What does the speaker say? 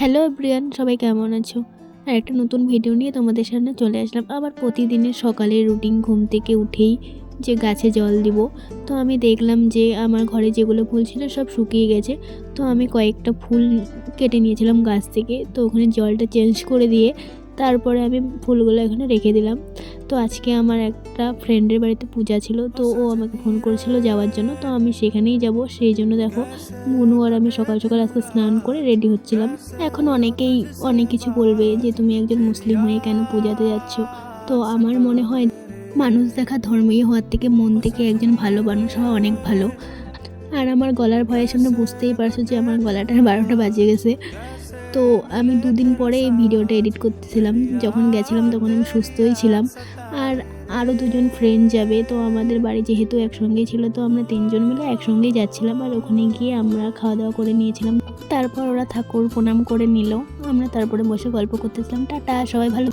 Hello everyone, সবাই কেমন আছো? আর একটা নতুন ভিডিও নিয়ে তোমাদের সামনে চলে আসলাম। আবার প্রতিদিনের সকালে রুটিন, ঘুম থেকে উঠেই যে গাছে জল দিব। তো আমি দেখলাম যে আমার ঘরে যেগুলো ফুল ছিল সব শুকিয়ে গেছে। তো আমি কয়েকটা ফুল কেটে নিয়েছিলাম গাছ থেকে। তো ওখানে জলটা চেঞ্জ করে দিয়ে তারপরে আমি ফুলগুলো এখানে রেখে দিলাম। তো আজকে আমার একটা ফ্রেন্ডের বাড়িতে পূজা ছিল, তো ও আমাকে ফোন করেছিল যাওয়ার জন্য। তো আমি সেখানেই যাব, সেই জন্য দেখো বুনু আর আমি সকাল সকাল আজকে স্নান করে রেডি হচ্ছিলাম। এখন অনেকেই অনেক কিছু বলবে যে তুমি একজন মুসলিম হয়ে কেন পূজাতে যাচ্ছ। তো আমার মনে হয় মানুষ দেখা ধর্মীয় হওয়ার থেকে মন থেকে একজন ভালো মানুষ হওয়া অনেক ভালো। আর আমার গলার ভয়ের সামনে বুঝতেই পারছো যে আমার গলাটার 12টা বাজে গেছে। তো আমি দুদিন পরে এই ভিডিওটা এডিট করতেছিলাম। যখন গেছিলাম তখন আমি সুস্থই ছিলাম। আর আরও দুজন ফ্রেন্ড যাবে, তো আমাদের বাড়ি যেহেতু একসঙ্গেই ছিল, তো আমরা তিনজন মিলে একসঙ্গেই যাচ্ছিলাম। আর ওখানে গিয়ে আমরা খাওয়া দাওয়া করে নিয়েছিলাম। তারপর ওরা ঠাকুর প্রণাম করে নিল, আমরা তারপরে বসে গল্প করতেছিলাম। টাটা, সবাই ভালো।